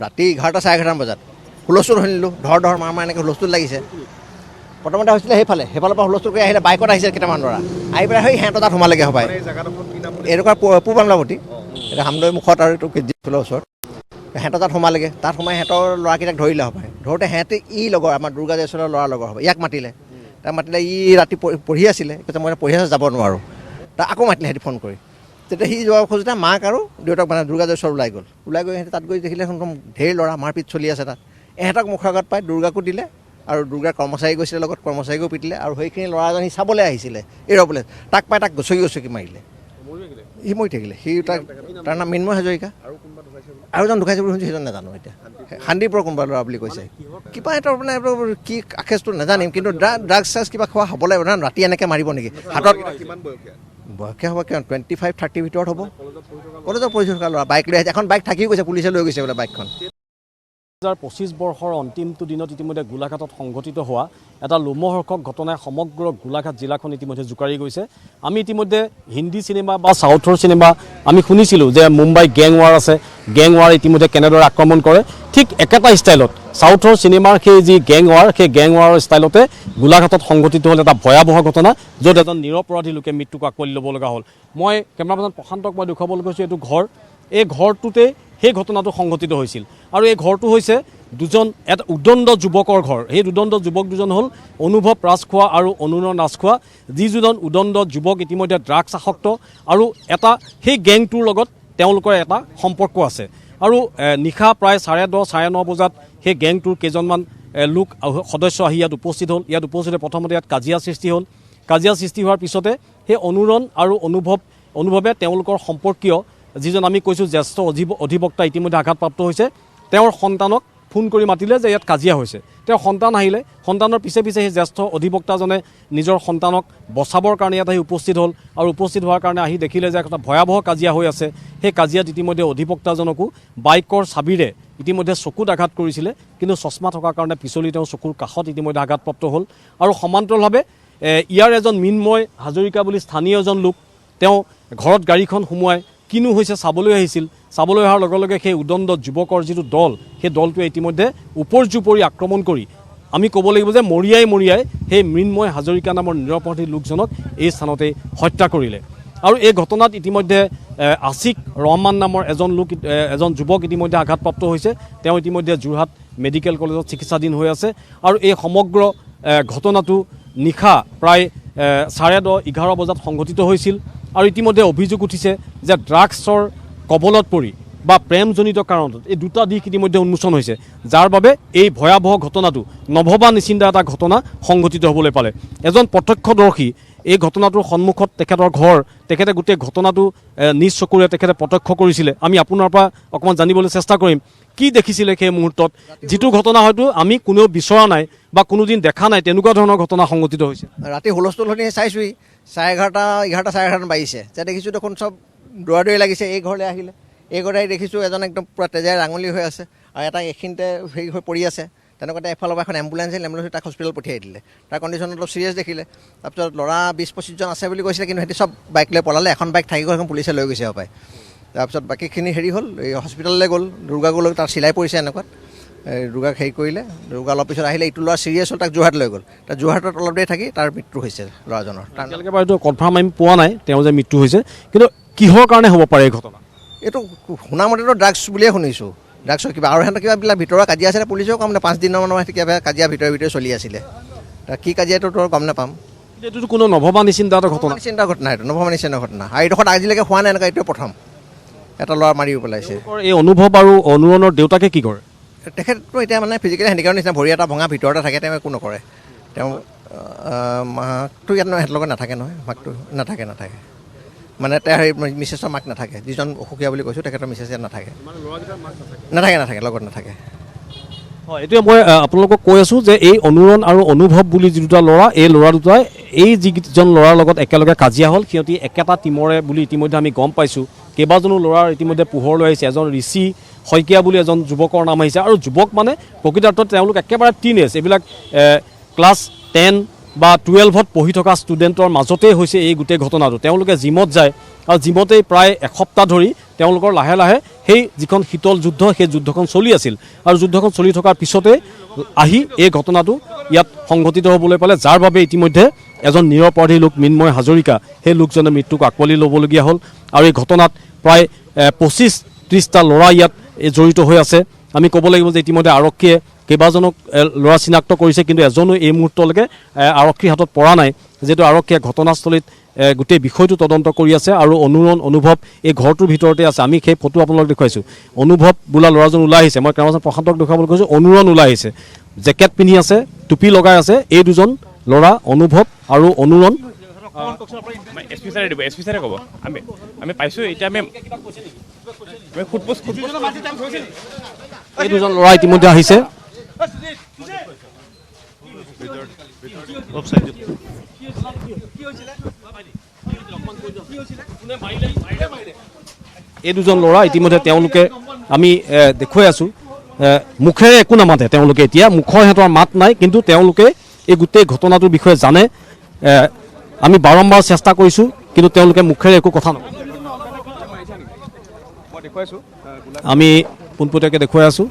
ৰাতি 11টা 11:30 বজাত হুলস্থুল শুনিলোঁ, ধৰ মাৰ এনেকৈ হুলস্থুল লাগিছে। প্ৰথমতে হৈছিলে সেইফালৰ পৰা হুলস্থুল কৰি আহিলে, বাইকত আহিছে কেইটামান ল'ৰা, আহি পেলাই সেই সিহঁতৰ তাত সোমালেগৈ সবাই। এনেকুৱা পূব আমলাপতি, এতিয়া হামদৈ মুখত আৰু এইটো কেজিফুলৰ ওচৰত, সিহঁতৰ তাত সোমালেগৈ। তাত সোমাই সিহঁতৰ ল'ৰাকেইটাক ধৰিলে সবাই। ধৰোঁতে সিহঁতে লগৰ আমাৰ দুৰ্গা জয়ছোৱালৰ ল'ৰাৰ লগৰ হ'ব, ইয়াক মাতিলে। তাক মাতিলে, ৰাতি পঢ়ি আছিলে, কৈছে মই পঢ়ি আছোঁ যাব নোৱাৰোঁ। তাক আকৌ মাতিলে সিহঁতি ফোন কৰি। তেতিয়া সি যোৱা খোজোতে মাক আৰু দেউতাক মানে দুৰ্গা জয়ছোৱাৰ ওলাই গ'ল সিহঁতে তাত গৈ দেখিলে ঢেৰ ল'ৰা মাৰপিট চলি আছে তাত। এহঁতক মুখৰ আগত পাই দুৰ্গাকো দিলে, আৰু দুৰ্গাৰ কৰ্মচাৰী গৈছিলে লগত, কৰ্মচাৰীকো পিটিলে। আৰু সেইখিনি ল'ৰা এজন সি চাবলৈ আহিছিলে এৰ'বলৈ, তাক পাই তাক গছকি মাৰিলে, সি মৰি থাকিলে। তাৰ নাম মৃন্ময় হাজৰিকা। আৰু এজন ঢুকাইছে বুলি শুনিছোঁ, সেইজন নাজানো। এতিয়া শান্তিপুৰৰ কোনোবা ল'ৰা বুলি কৈছে। কিবা সিহঁতৰ মানে কি আখেজটো নাজানিম, কিন্তু ড্ৰাগছ চাগছ কিবা খোৱা হ'ব লাগিব না, ৰাতি এনেকৈ মাৰিব নেকি? হাতত বয়সীয়া হ'ব কিমান 25-30 ভিতৰত হ'ব। কলেজত পঢ়ি থকা ল'ৰা, বাইক লৈ আহিছে। এখন বাইক থাকি গৈছে, পুলিচে লৈ গৈছে বোলে বাইকখন। 2025 বৰ্ষৰ অন্তিমটো দিনত ইতিমধ্যে গোলাঘাটত সংঘটিত হোৱা এটা লোমহৰ্ষক ঘটনাই সমগ্ৰ গোলাঘাট জিলাখন ইতিমধ্যে জোকাৰি গৈছে। আমি ইতিমধ্যে হিন্দী চিনেমা বা চাউথৰ চিনেমা আমি শুনিছিলোঁ যে মুম্বাই গেং ৱাৰ আছে, গেং ৱাৰ ইতিমধ্যে কেনেদৰে আক্ৰমণ কৰে, ঠিক একেটা ষ্টাইলত চাউথৰ চিনেমাৰ সেই যি গেং ৱাৰ, সেই গেং ৱাৰৰ ষ্টাইলতে গোলাঘাটত সংঘটিত হ'ল এটা ভয়াৱহ ঘটনা, য'ত এজন নিৰপৰাধী লোকে মৃত্যুক আঁকোৱালি ল'ব লগা হ'ল। মই কেমেৰা পাৰ্চন প্ৰশান্তক মই দেখুৱাবলৈ গৈছোঁ এইটো ঘৰ, এই ঘৰটোতে সেই ঘটনাটো সংঘটিত হৈছিল। আৰু এই ঘৰটো হৈছে এটা উদণ্ড যুৱকৰ ঘৰ। সেই উদণ্ড যুৱক দুজন হ'ল অনুভৱ ৰাজখোৱা আৰু অনুৰণ ৰাজখোৱা, যি দুজন উদণ্ড যুৱক ইতিমধ্যে ড্ৰাগছ আসক্ত, আৰু সেই গেংটোৰ লগত তেওঁলোকৰ এটা সম্পৰ্ক আছে। আৰু নিশা প্ৰায় 10:30-9:30 বজাত সেই গেংটোৰ কেইজনমান লোক সদস্য আহি ইয়াত উপস্থিত হ'ল। ইয়াত উপস্থিত প্ৰথমতে ইয়াত কাজিয়া সৃষ্টি হ'ল। কাজিয়া সৃষ্টি হোৱাৰ পিছতে সেই অনুৰণ আৰু অনুভৱে তেওঁলোকৰ সম্পৰ্কীয় যিজন আমি কৈছোঁ জ্যেষ্ঠ অধিবক্তা ইতিমধ্যে আঘাতপ্ৰাপ্ত হৈছে, তেওঁৰ সন্তানক ফোন কৰি মাতিলে যে ইয়াত কাজিয়া হৈছে। তেওঁৰ সন্তান আহিলে, সন্তানৰ পিছে পিছে সেই জ্যেষ্ঠ অধিবক্তাজনে নিজৰ সন্তানক বচাবৰ কাৰণে ইয়াত আহি উপস্থিত হ'ল। আৰু উপস্থিত হোৱাৰ কাৰণে আহি দেখিলে যে এটা ভয়াৱহ কাজিয়া হৈ আছে। সেই কাজিয়াত ইতিমধ্যে অধিবক্তাজনকো বাইকৰ চাবিৰে ইতিমধ্যে চকুত আঘাত কৰিছিলে, কিন্তু চশমা থকাৰ কাৰণে পিছলি তেওঁ চকুৰ কাষত ইতিমধ্যে আঘাতপ্ৰাপ্ত হ'ল। আৰু সমান্তৰালভাৱে ইয়াৰ এজন মৃন্ময় হাজৰিকা বুলি স্থানীয় এজন লোক, তেওঁ ঘৰত গাড়ীখন সোমোৱাই কিনো হৈছে চাবলৈ আহিছিল। চাবলৈ অহাৰ লগে লগে সেই উদণ্ড যুৱকৰ যিটো দল, সেই দলটোৱে ইতিমধ্যে উপৰ্যুপৰি আক্ৰমণ কৰি আমি ক'ব লাগিব যে মৰিয়াই সেই মৃন্ময় হাজৰিকা নামৰ নিৰপৰাধী লোকজনক এই স্থানতে হত্যা কৰিলে। আৰু এই ঘটনাত ইতিমধ্যে আছিক ৰহমান নামৰ এজন যুৱক ইতিমধ্যে আঘাতপ্ৰাপ্ত হৈছে। তেওঁ ইতিমধ্যে যোৰহাট মেডিকেল কলেজত চিকিৎসাধীন হৈ আছে। আৰু এই সমগ্ৰ ঘটনাটো নিশা প্ৰায় 10:30-11 বজাত সংঘটিত হৈছিল। আৰু ইতিমধ্যে অভিযোগ উঠিছে যে ড্ৰাগছৰ কবলত পৰি বা প্ৰেমজনিত কাৰণত এই দুটা দিশ ইতিমধ্যে উন্মোচন হৈছে, যাৰ বাবে এই ভয়াৱহ ঘটনাটো নভবা নিচিন্তা এটা ঘটনা সংঘটিত হ'বলৈ পালে। এজন প্ৰত্যক্ষদৰ্শী এই ঘটনাটোৰ সন্মুখত তেখেতৰ ঘৰ, তেখেতে গোটেই ঘটনাটো নিজ চকুৰে তেখেতে প্ৰত্যক্ষ কৰিছিলে। আমি আপোনাৰ পৰা অকণমান জানিবলৈ চেষ্টা কৰিম কি দেখিছিলে সেই মুহূৰ্তত, যিটো ঘটনা হয়তো আমি কোনেও বিচৰা নাই বা কোনোদিন দেখা নাই, তেনেকুৱা ধৰণৰ ঘটনা সংঘটিত হৈছে। ৰাতি হুলস্থুল শুনি চাইছোঁহি, 11:30 বাজিছে, তেতিয়া দেখিছোঁ দেখোন চব দৌৰা লাগিছে। এই ঘৰলৈ আহিলে, এই ঘৰতে আহি দেখিছোঁ এজন একদম পূৰা তেজেৰে ৰাঙলী হৈ আছে, আৰু এটা এইখিনিতে হেৰি হৈ পৰি আছে। তেনেকুৱাতে এফালৰ পৰা এখন এম্বুলেঞ্চ তাক হস্পিটেল পঠিয়াই দিলে। তাৰ কণ্ডিশ্যন অলপ চিৰিয়াছ দেখিলে। তাৰপিছত ল'ৰা 20-25 জন আছে বুলি কৈছিলে, কিন্তু সিহঁতি চব বাইক লৈ পলালে। এখন বাইক থাকি গ'ল, এখন পুলিচে লৈ গৈছে হপায়। তাৰপিছত বাকীখিনি হেৰি হ'ল, এই হস্পিটেললৈ গ'ল, দুৰ্গাকো লৈ তাৰ চিলাই পৰিছে এনেকুৱাত। দুৰ্গাক হেৰি কৰিলে, দুৰ্গা অলপ পিছত আহিলে, ইটো ল'ৰা চিৰিয়াছ হ'ল, তাক যোৰহাট লৈ গ'ল। তাৰ যোৰহাটত অলপ দেৰি থাকি তাৰ মৃত্যু হৈছে ল'ৰাজনৰ। এতিয়ালৈকে বাৰু এইটো কনফাৰ্ম আমি পোৱা নাই তেওঁ যে মৃত্যু হৈছে, কিন্তু কিহৰ কাৰণে হ'ব পাৰে এই ঘটনা? এইটো শুনামতেতো ড্ৰাগছ বুলিয়ে শুনিছোঁ, ড্ৰাগছৰ কিবা। আৰু সিহঁতৰ কিবা ভিতৰৰ কাজিয়া আছিলে, পুলিচেও গম নাপায়। 5 দিনৰ মানৰ কিবা কাজিয়া ভিতৰে চলি আছিলে। কি কাজিয়াটো তোৰ গম নাপাম। এইটোতো কোনো নভবা নিচিন্তা এটা ঘটনা, এইটো নভবা নিচিনা ঘটনা। আৰু এইডোখৰত আজিলৈকে হোৱা নাই এনেকুৱা, এইটোৱে প্ৰথম এটা ল'ৰা মাৰি পেলাইছে। এই অনুভৱ আৰু অনুৰণৰ দেউতাকে কি কৰে? তেখেতটো এতিয়া মানে ফিজিকেলি হেণ্ডিকেপৰ নিচিনা, ভৰি এটা ভঙা ভিতৰতে থাকে, তেওঁ একো নকৰে। তেওঁ মাকটো ইয়াত সিহঁতৰ লগত নাথাকে নহয়, মাকটো নাথাকে মানে তেওঁৰ মিছেছৰ মাক নাথাকে, যিজন অসুখীয়া বুলি কৈছোঁ তেখেতৰ মিছেছ ইয়াত নাথাকে, লগত নাথাকে। হয়, এতিয়া মই আপোনালোকক কৈ আছোঁ যে এই অনুৰণ আৰু অনুভৱ বুলি যি দুটা ল'ৰা, এই ল'ৰা দুটাই এই যিজন ল'ৰাৰ লগত একেলগে কাজিয়া হ'ল, সিহঁতি একেটা টীমৰে বুলি ইতিমধ্যে আমি গম পাইছোঁ। কেইবাজনো ল'ৰাৰ ইতিমধ্যে পোহৰ লৈ আহিছে। এজন ঋষি শইকীয়া বুলি এজন যুৱকৰ নাম আহিছে। আৰু যুৱক মানে প্ৰকৃতাৰ্থত তেওঁলোক একেবাৰে টিনেজ, এইবিলাক ক্লাছ 10 বা 12ত পঢ়ি থকা ষ্টুডেণ্টৰ মাজতেই হৈছে এই গোটেই ঘটনাটো। তেওঁলোকে জিমত যায়, আৰু জিমতেই প্ৰায় এসপ্তাহ ধৰি তেওঁলোকৰ লাহে লাহে সেই যিখন শীতল যুদ্ধ সেই যুদ্ধখন চলি আছিল আৰু যুদ্ধখন চলি থকাৰ পিছতে আহি এই ঘটনাটো ইয়াত সংঘটিত হ'বলৈ পালে, যাৰ বাবে ইতিমধ্যে এজন নিৰপৰাধী লোক মৃন্ময় হাজৰিকা সেই লোকজনে মৃত্যুক আঁকোৱালি ল'বলগীয়া হ'ল। আৰু এই ঘটনাত প্ৰায় 25-30টা ল'ৰা ইয়াত জড়িত হৈ আছে। আমি ক'ব লাগিব যে ইতিমধ্যে আৰক্ষীয়ে কেইবাজনক ল'ৰা চিনাক্ত কৰিছে, কিন্তু এজনো এই মুহূৰ্তলৈকে আৰক্ষীৰ হাতত পৰা নাই, যিহেতু আৰক্ষীয়ে ঘটনাস্থলীত গোটেই বিষয়টো তদন্ত কৰি আছে। আৰু অনুভৱ এই ঘৰটোৰ ভিতৰতে আছে। আমি সেই ফটো আপোনালোক দেখুৱাইছোঁ। অনুভৱ বোলা ল'ৰাজন ওলাই আহিছে, মই কেমেৰাজন প্ৰশান্তক দেখুৱাবলৈ কৈছোঁ। অনুৰণ ওলাই আহিছে, জেকেট পিন্ধি আছে, টুপি লগাই আছে। এই দুজন ল'ৰা অনুভৱ আৰু অনুৰণ। এছপি ক'ব আমি পাইছোঁ এতিয়া আমি এই দুজন ল'ৰা ইতিমধ্যে আহিছে। এই দুজন ল'ৰা ইতিমধ্যে তেওঁলোকে আমি দেখুৱাই আছোঁ, মুখেৰে একো নামাতে তেওঁলোকে। এতিয়া মুখৰ সিহঁতৰ মাত নাই, কিন্তু তেওঁলোকে এই গোটেই ঘটনাটোৰ বিষয়ে জানে। আমি বাৰম্বাৰ চেষ্টা কৰিছোঁ, কিন্তু তেওঁলোকে মুখেৰে একো কথা নকয়। আমি পোনপটীয়াকৈ দেখুৱাই আছোঁ।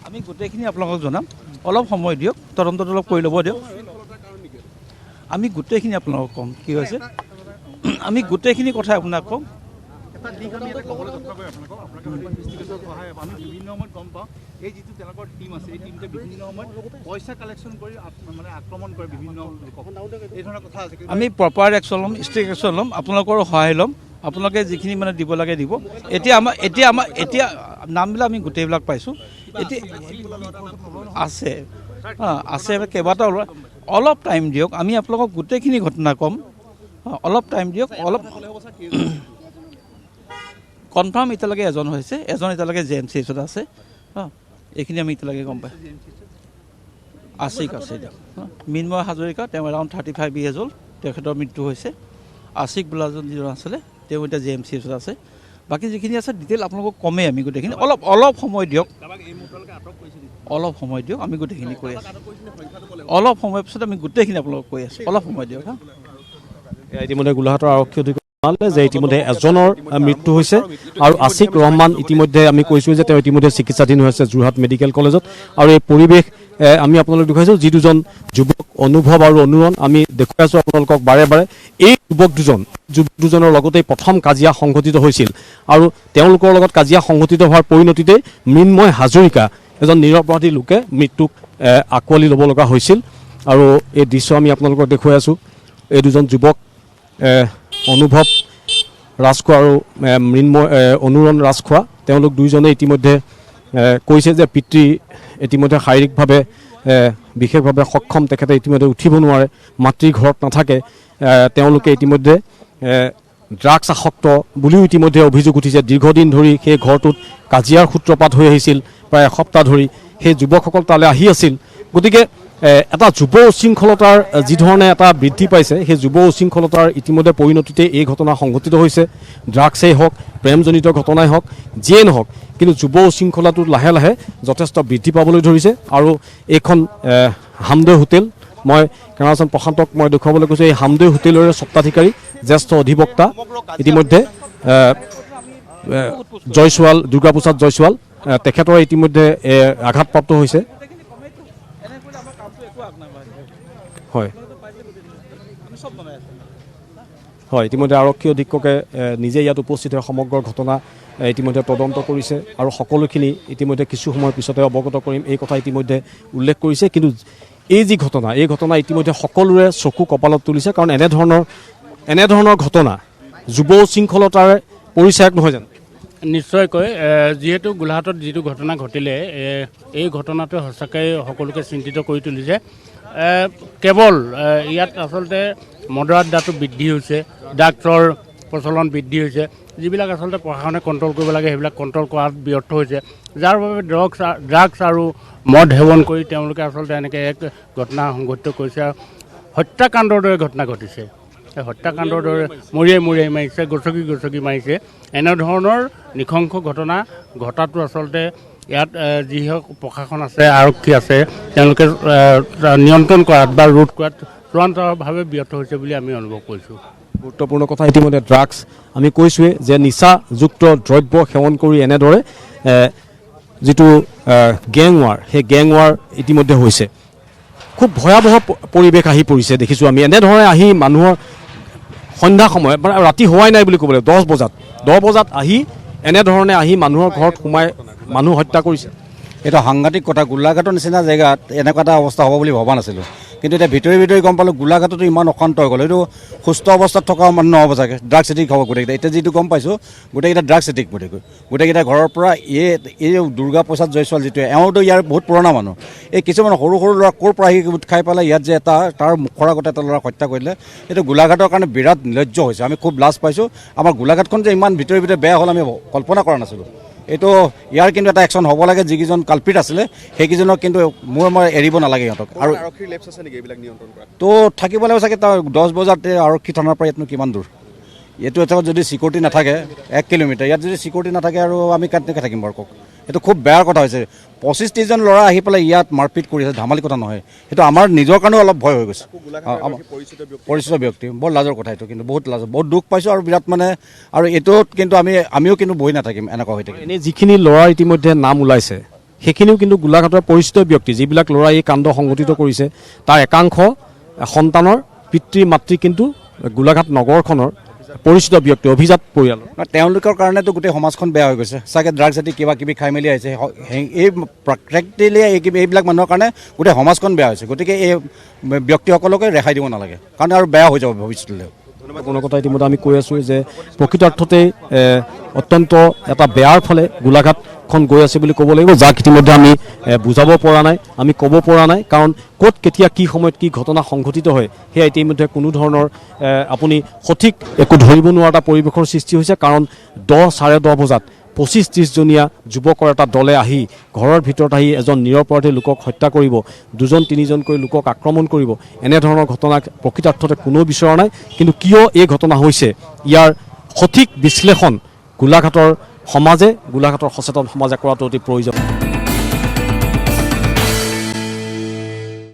আমি গোটেইখিনি আপোনালোকক জনাম, অলপ সময় দিয়ক, তদন্তটো অলপ কৰি ল'ব দিয়ক। আমি গোটেইখিনি আপোনালোকক ক'ম কি হৈছে, আমি গোটেইখিনি কথা আপোনাক ক'ম। আমি বিভিন্ন সময়ত গম পাওঁ এই যিটো তেওঁলোকৰ টীম আছে, এই টীমটোৱে বিভিন্ন সময়ত পইচা কালেকশ্যন কৰি মানে আক্ৰমণ কৰে বিভিন্ন লোকক, এই ধৰণৰ কথা আছে। আমি প্ৰপাৰ একশ্যন ল'ম, ষ্ট্ৰিক্ট একশ্যন ল'ম, আপোনালোকৰো সহায় ল'ম। আপোনালোকে যিখিনি মানে দিব লাগে দিব। এতিয়া নামবিলাক আমি গোটেইবিলাক পাইছোঁ। এতিয়া আছে আছে কেইবাটাও অলপ টাইম দিয়ক, আমি আপোনালোকক গোটেইখিনি ঘটনা ক'ম। অলপ টাইম দিয়ক, অলপ কনফাৰ্ম এতিয়ালৈকে এজন হৈছে, এজন এতিয়ালৈকে JMCHত আছে। এইখিনি আমি এতিয়ালৈকে গম পাই আছে দিয়ক। মৃন্ময় হাজৰিকা, তেওঁ এৰাউণ্ড 35 years old, তেখেতৰ মৃত্যু হৈছে। আশিক বোলাজন যিজন আছিলে তেওঁ এতিয়া JMCHত আছে। বাকী যিখিনি আছে ডিটেইল আপোনালোকক কমেই আমি গোটেইখিনি। অলপ সময় দিয়ক, অলপ সময় দিয়ক, আমি গোটেইখিনি কৈ আছোঁ। অলপ সময়ৰ পিছত আমি গোটেইখিনি আপোনালোকক কৈ আছোঁ, অলপ সময় দিয়ক। ইতিমধ্যে গোলাঘাটৰ আৰক্ষী অধীক্ষক জনালে যে ইতিমধ্যে এজনৰ মৃত্যু হৈছে আৰু আছিক ৰহমান ইতিমধ্যে আমি কৈছোঁ যে তেওঁ ইতিমধ্যে চিকিৎসাধীন হৈ আছে যোৰহাট মেডিকেল কলেজত। আৰু এই পৰিৱেশ আমি আপোনালোক দেখুৱাইছোঁ, যি দুজন যুৱক অনুভৱ আৰু অনুৰণ আমি দেখুৱাই আছোঁ আপোনালোকক বাৰে বাৰে। এই যুৱক দুজনৰ লগতেই প্ৰথম কাজিয়া সংঘটিত হৈছিল আৰু তেওঁলোকৰ লগত কাজিয়া সংঘটিত হোৱাৰ পৰিণতিতে মৃন্ময় হাজৰিকা এজন নিৰপৰাধী লোকে মৃত্যুক আঁকোৱালি ল'ব লগা হৈছিল। আৰু এই দৃশ্য আমি আপোনালোকক দেখুৱাই আছোঁ। এই দুজন যুৱক অনুভৱ ৰাজখোৱা আৰু অনুৰণ ৰাজখোৱা, তেওঁলোক দুয়োজনে ইতিমধ্যে কৈছে যে পিতৃ ইতিমধ্যে শাৰীৰিকভাৱে বিশেষভাৱে সক্ষম, তেখেতে ইতিমধ্যে উঠিব নোৱাৰে, মাতৃ ঘৰত নাথাকে। তেওঁলোকে ইতিমধ্যে ড্ৰাগছ আসক্ত বুলিও ইতিমধ্যে অভিযোগ উঠিছে। দীৰ্ঘদিন ধৰি সেই ঘৰটোত কাজিয়াৰ সূত্ৰপাত হৈ আহিছিল, প্ৰায় এসপ্তাহ ধৰি সেই যুৱকসকল তালৈ আহি আছিল। গতিকে এটা যুৱ উশৃংখলতাৰ যিধৰণে এটা বৃদ্ধি পাইছে, সেই যুৱ উশৃংখলতাৰ ইতিমধ্যে পৰিণতিতে এই ঘটনা সংঘটিত হৈছে। ড্ৰাগছেই হওক, প্ৰেমজনিত ঘটনাই হওক, যিয়েই নহওক, কিন্তু যুৱ উশৃংখলাটো লাহে লাহে যথেষ্ট বৃদ্ধি পাবলৈ ধৰিছে। আৰু এইখন হামদৈ হোটেল, মই কেমেৰাজন প্ৰশান্তক মই দেখুৱাবলৈ কৈছোঁ, এই হামদৈ হোটেলৰে স্বত্বাধিকাৰী জ্যেষ্ঠ অধিবক্তা ইতিমধ্যে জয়ছোৱাল, দুৰ্গাপ্ৰসাদ জয়ছোৱাল, তেখেতৰ ইতিমধ্যে আঘাতপ্ৰাপ্ত হৈছে। হয় হয়, ইতিমধ্যে আৰক্ষী অধীক্ষকে নিজে ইয়াত উপস্থিত হৈ সমগ্ৰ ঘটনা ইতিমধ্যে তদন্ত কৰিছে আৰু সকলোখিনি ইতিমধ্যে কিছু সময়ৰ পিছতে অৱগত কৰিম এই কথা ইতিমধ্যে উল্লেখ কৰিছে। কিন্তু এই যি ঘটনা, এই ঘটনা ইতিমধ্যে সকলোৰে চকু কপালত তুলিছে, কাৰণ এনেধৰণৰ ঘটনা যুৱ উশৃংখলতাৰ পৰিচায়ক নহয় জানো? নিশ্চয়কৈ, যিহেতু গোলাঘাটত যিটো ঘটনা ঘটিলে, এই ঘটনাটোৱে সঁচাকৈ সকলোকে চিন্তিত কৰি তুলিছে। কেৱল ইয়াত আচলতে মদৰ আড্ডাটো বৃদ্ধি হৈছে, ড্ৰাগছৰ প্ৰচলন বৃদ্ধি হৈছে, যিবিলাক আচলতে প্ৰশাসনে কণ্ট্ৰল কৰিব লাগে সেইবিলাক কণ্ট্ৰল কৰাত ব্যৰ্থ হৈছে, যাৰ বাবে ড্ৰাগছ আৰু মদ সেৱন কৰি তেওঁলোকে আচলতে এনেকৈ এক ঘটনা সংঘটিত কৰিছে। হত্যাকাণ্ডৰ দৰে ঘটনা ঘটিছে, হত্যাকাণ্ডৰ দৰে মৰিয়াই মাৰিছে, গছকি মাৰিছে। এনেধৰণৰ নৃশংস ঘটনা ঘটাটো আচলতে ইয়াত যিসকল প্ৰশাসন আছে, আৰক্ষী আছে, তেওঁলোকে নিয়ন্ত্ৰণ কৰাত বা ৰোধ কৰাত চূড়ান্তভাৱে ব্যৰ্থ হৈছে বুলি আমি অনুভৱ কৰিছোঁ। গুৰুত্বপূৰ্ণ কথা ইতিমধ্যে ড্ৰাগছ আমি কৈছোঁৱেই যে নিচাযুক্ত দ্ৰব্য সেৱন কৰি এনেদৰে যিটো গেং ৱাৰ সেই গেং ৱাৰ ইতিমধ্যে হৈছে খুব ভয়াৱহ পৰিৱেশ আহি পৰিছে দেখিছোঁ আমি এনেধৰণে আহি মানুহৰ সন্ধ্যা সময়ত মানে ৰাতি হোৱাই নাই বুলি ক'ব লাগিব 10 বজাত আহি এনেধৰণে আহি মানুহৰ ঘৰত সোমাই মানুহ হত্যা কৰিছে এইটো সাংঘাতিক কথা গোলাঘাটৰ নিচিনা জেগাত এনেকুৱা এটা অৱস্থা হ'ব বুলি ভবা নাছিলোঁ কিন্তু এতিয়া ভিতৰি গম পালোঁ গোলাঘাটতো ইমান অশান্ত হৈ গ'ল এইটো সুস্থ অৱস্থাত থকা মানুহ নহ'ব চাগে ড্ৰাগছ এডিক্ট হ'ব গোটেইকেইটা এতিয়া যিটো গম পাইছোঁ গোটেইকেইটা ড্ৰাগছ এডিক্ট গোটেইকেইটা ঘৰৰ পৰা এই দুৰ্গা প্ৰসাদ জয়ছোৱাল যিটো এওঁতো ইয়াৰ বহুত পুৰণা মানুহ এই কিছুমান সৰু ল'ৰা ক'ৰ পৰা আহি গোট খাই পেলাই ইয়াত যে তাৰ মুখৰ আগতে এটা ল'ৰা হত্যা কৰিলে এইটো গোলাঘাটৰ কাৰণে বিৰাট নিৰ্লজ্জ হৈছে আমি খুব লাজ পাইছোঁ আমাৰ গোলাঘাটখন যে ইমান ভিতৰি বেয়া হ'ল আমি কল্পনা কৰা নাছিলোঁ এইটো ইয়াৰ কিন্তু এটা একশ্যন হ'ব লাগে যিকেইজন কালপিত আছিলে সেইকেইজনক কিন্তু মই এৰিব নালাগে সিহঁতক আৰু তো থাকিব লাগিব চাগে তাৰ 10 বজাতে আৰক্ষী থানাৰ পৰা ইয়াতনো কিমান দূৰ এইটো এটা যদি চিকিউৰিটি নাথাকে 1 কিলোমিটাৰ ইয়াত যদি চিকিউৰিটি নাথাকে আৰু আমি কেনেকৈ থাকিম বাৰু কওক এইটো খুব বেয়া কথা হৈছে 25-30জন ল'ৰা আহি পেলাই ইয়াত মাৰপিট কৰি আছে ধেমালি কথা নহয় সেইটো আমাৰ নিজৰ কাৰণেও অলপ ভয় হৈ গৈছে পৰিচিত ব্যক্তি বৰ লাজৰ কথা এইটো কিন্তু বহুত দুখ পাইছোঁ আৰু বিৰাট মানে আৰু এইটোত কিন্তু আমিও কিন্তু বহি নাথাকিম এনেকুৱা হৈ থাকে এনেই যিখিনি ল'ৰা ইতিমধ্যে নাম ওলাইছে সেইখিনিও কিন্তু গোলাঘাটৰ পৰিচিত ব্যক্তি যিবিলাক ল'ৰাই এই কাণ্ড সংঘটিত কৰিছে তাৰ একাংশ সন্তানৰ পিতৃ মাতৃ কিন্তু গোলাঘাট নগৰখনৰ পৰিচিত ব্যক্তি অভিজাত পৰিয়ালৰ তেওঁলোকৰ কাৰণেতো গোটেই সমাজখন বেয়া হৈ গৈছে চাগে ড্ৰাগছ আদি কিবা কিবি খাই মেলি আহিছে এই প্ৰেক্টিকেলি এইবিলাক মানুহৰ কাৰণে গোটেই সমাজখন বেয়া হৈছে গতিকে এই ব্যক্তিসকলকে ৰেহাই দিব নালাগে কাৰণ আৰু বেয়া হৈ যাব ভৱিষ্যতলৈ কোনো কথা ইতিমধ্যে আমি কৈ আছোঁ যে প্ৰকৃতাৰ্থতেই অত্যন্ত এটা বেয়াৰ ফালে গোলাঘাটখন গৈ আছে বুলি ক'ব লাগিব যাক ইতিমধ্যে আমি বুজাব পৰা নাই আমি ক'ব পৰা নাই কাৰণ ক'ত কেতিয়া কি সময়ত কি ঘটনা সংঘটিত হয় সেয়া ইতিমধ্যে কোনো ধৰণৰ আপুনি সঠিক একো ধৰিব নোৱাৰা এটা পৰিৱেশৰ সৃষ্টি হৈছে কাৰণ 10-10:30 বজাত 25-30জনীয়া যুৱকৰ এটা দলে আহি ঘৰৰ ভিতৰত আহি এজন নিৰপৰাধী লোকক হত্যা কৰিব 2-3জনকৈ লোকক আক্ৰমণ কৰিব এনেধৰণৰ ঘটনা প্ৰকৃতাৰ্থতে কোনেও বিচৰা নাই কিন্তু কিয় এই ঘটনা হৈছে ইয়াৰ সঠিক বিশ্লেষণ গোলাঘাটৰ সচেতন সমাজে কৰাটো অতি প্ৰয়োজন